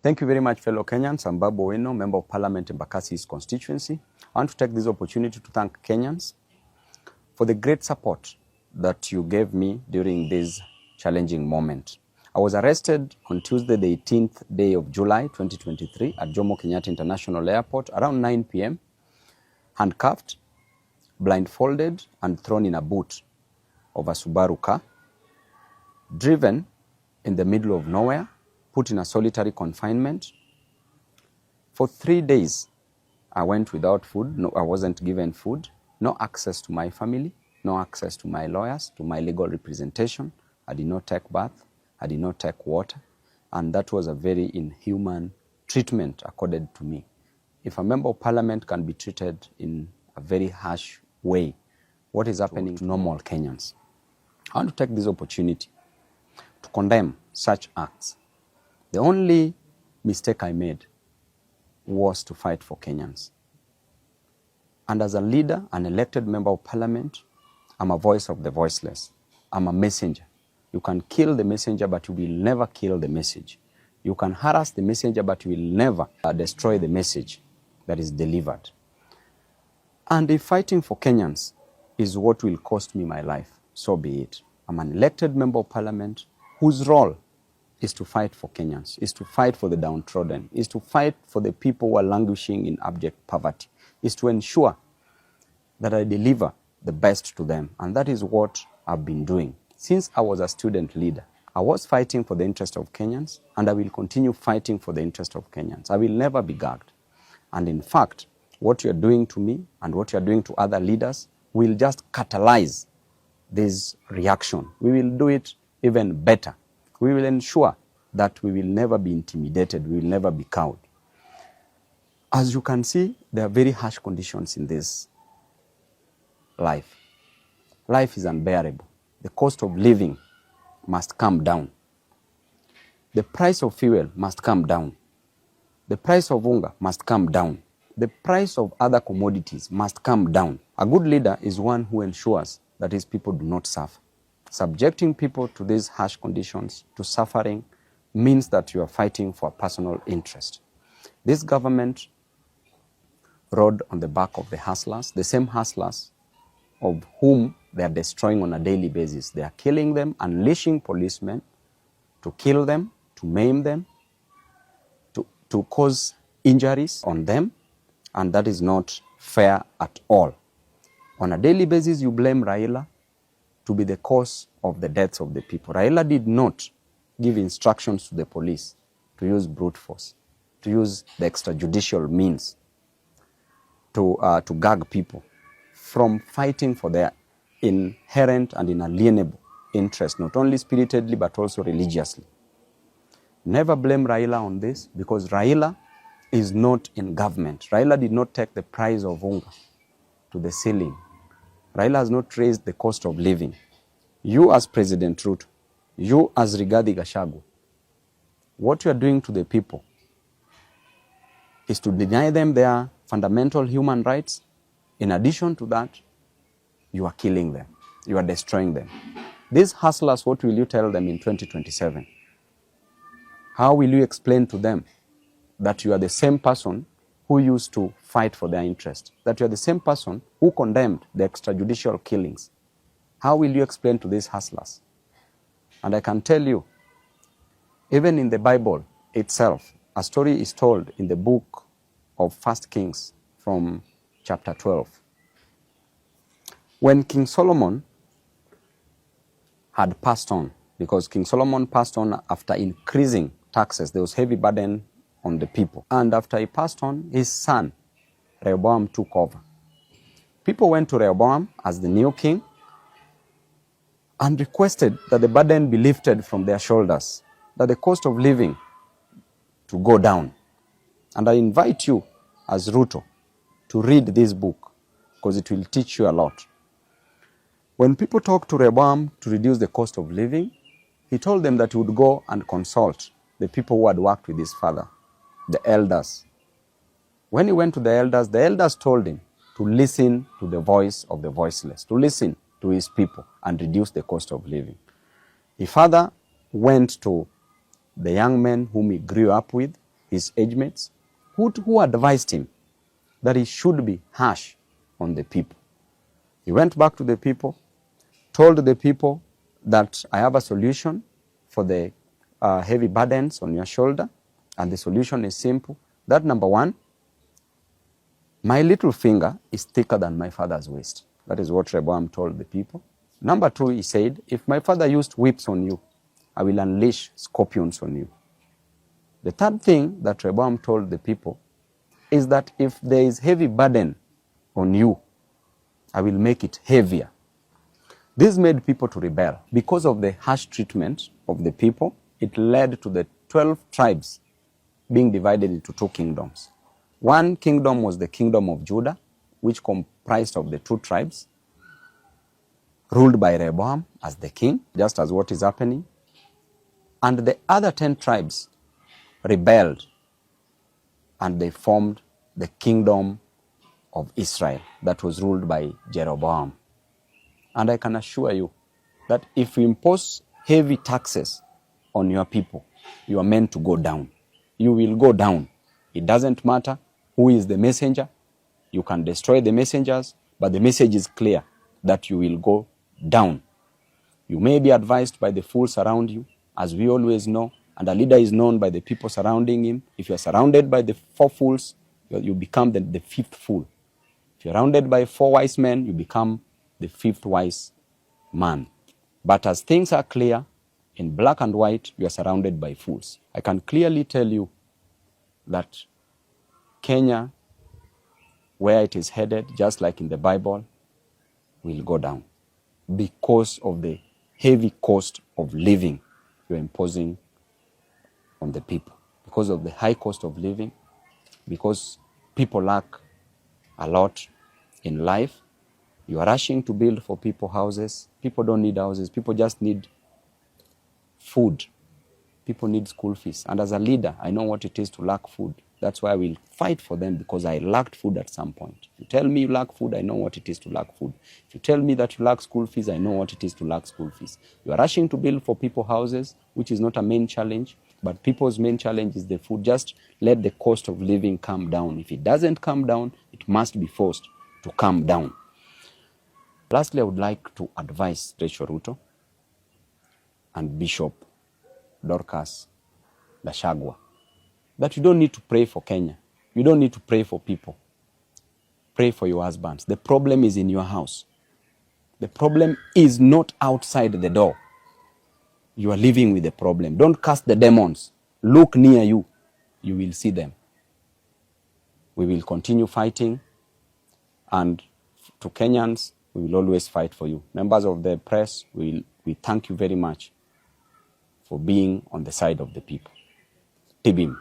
Thank you very much, fellow Kenyans. I'm Babu Owino, Member of Parliament in Bakassi East constituency. I want to take this opportunity to thank Kenyans for the great support that you gave me during this challenging moment. I was arrested on Tuesday, the 18th day of July, 2023 at Jomo Kenyatta International Airport around 9 p.m., handcuffed, blindfolded, and thrown in a boot of a Subaru car, driven in the middle of nowhere, put in a solitary confinement. For 3 days, I went without food. No, I wasn't given food, no access to my family, no access to my lawyers, to my legal representation. I did not take bath, I did not take water, and that was a very inhuman treatment accorded to me. If a member of parliament can be treated in a very harsh way, what is happening to normal Kenyans? I want to take this opportunity to condemn such acts. The only mistake I made was to fight for Kenyans. And as a leader, an elected member of parliament, I'm a voice of the voiceless. I'm a messenger. You can kill the messenger, but you will never kill the message. You can harass the messenger, but you will never destroy the message that is delivered. And if fighting for Kenyans is what will cost me my life, so be it. I'm an elected member of parliament whose role is to fight for Kenyans, is to fight for the downtrodden, is to fight for the people who are languishing in abject poverty, is to ensure that I deliver the best to them. And that is what I've been doing. Since I was a student leader, I was fighting for the interest of Kenyans, and I will continue fighting for the interest of Kenyans. I will never be gagged. And in fact, what you're doing to me and what you're doing to other leaders will just catalyze this reaction. We will do it even better. We will ensure that we will never be intimidated, we will never be cowed. As you can see, there are very harsh conditions in this life. Life is unbearable. The cost of living must come down. The price of fuel must come down. The price of unga must come down. The price of other commodities must come down. A good leader is one who ensures that his people do not suffer. Subjecting people to these harsh conditions, to suffering, means that you are fighting for personal interest. This government rode on the back of the hustlers, the same hustlers of whom they are destroying on a daily basis. They are killing them, unleashing policemen to kill them, to maim them, to cause injuries on them, and that is not fair at all. On a daily basis, you blame Raila to be the cause of the deaths of the people. Raila did not give instructions to the police to use brute force, to use the extrajudicial means to gag people from fighting for their inherent and inalienable interest, not only spiritedly but also religiously. Never blame Raila on this, because Raila is not in government. Raila did not take the price of unga to the ceiling. Raila has not raised the cost of living. You as President Ruto, you as Rigathi Gachagua, what you are doing to the people is to deny them their fundamental human rights. In addition to that, you are killing them. You are destroying them. These hustlers, what will you tell them in 2027? How will you explain to them that you are the same person who used to fight for their interest, that you are the same person who condemned the extrajudicial killings? How will you explain to these hustlers? And I can tell you, even in the Bible itself, a story is told in the book of 1 Kings from chapter 12. When King Solomon had passed on, because King Solomon passed on after increasing taxes, there was heavy burden on the people. And after he passed on, his son, Rehoboam, took over. People went to Rehoboam as the new king and requested that the burden be lifted from their shoulders, that the cost of living to go down. And I invite you as Ruto to read this book, because it will teach you a lot. When people talked to Rehoboam to reduce the cost of living, he told them that he would go and consult the people who had worked with his father, the elders. When he went to the elders told him to listen to the voice of the voiceless, to listen to his people and reduce the cost of living. His father went to the young men whom he grew up with his age mates, who advised him that he should be harsh on the people. He went back to the people, told the people that I have a solution for the heavy burdens on your shoulder, and the solution is simple. That number one, my little finger is thicker than my father's waist. That is what Rehoboam told the people. Number two, he said, if my father used whips on you, I will unleash scorpions on you. The third thing that Rehoboam told the people is that if there is heavy burden on you, I will make it heavier. This made people to rebel. Because of the harsh treatment of the people, it led to the 12 tribes being divided into two kingdoms. One kingdom was the kingdom of Judah, which comprised of the two tribes, ruled by Rehoboam as the king, just as what is happening. And the other 10 tribes rebelled, and they formed the kingdom of Israel that was ruled by Jeroboam. And I can assure you that if you impose heavy taxes on your people, you are meant to go down. You will go down. It doesn't matter who is the messenger. You can destroy the messengers, but the message is clear that you will go down. You may be advised by the fools around you, as we always know, and a leader is known by the people surrounding him. If you are surrounded by the 4 fools, you become the 5th fool. If you're surrounded by 4 wise men, you become the 5th wise man. But as things are clear, in black and white, you are surrounded by fools. I can clearly tell you that Kenya, where it is headed, just like in the Bible, will go down because of the heavy cost of living you're imposing on the people. Because of the high cost of living, because people lack a lot in life, you are rushing to build for people houses. People don't need houses. People just need food. People need school fees. And as a leader, I know what it is to lack food. That's why I will fight for them, because I lacked food at some point. If you tell me you lack food, I know what it is to lack food. If you tell me that you lack school fees, I know what it is to lack school fees. You are rushing to build for people houses, which is not a main challenge, but people's main challenge is the food. Just let the cost of living come down. If it doesn't come down, it must be forced to come down. Lastly, I would like to advise Rachel Ruto and Bishop Dorcas Gachagua that you don't need to pray for Kenya. You don't need to pray for people. Pray for your husbands. The problem is in your house. The problem is not outside the door. You are living with the problem. Don't cast the demons. Look near you. You will see them. We will continue fighting, and to Kenyans, we will always fight for you. Members of the press, we thank you very much for being on the side of the people. Tibim.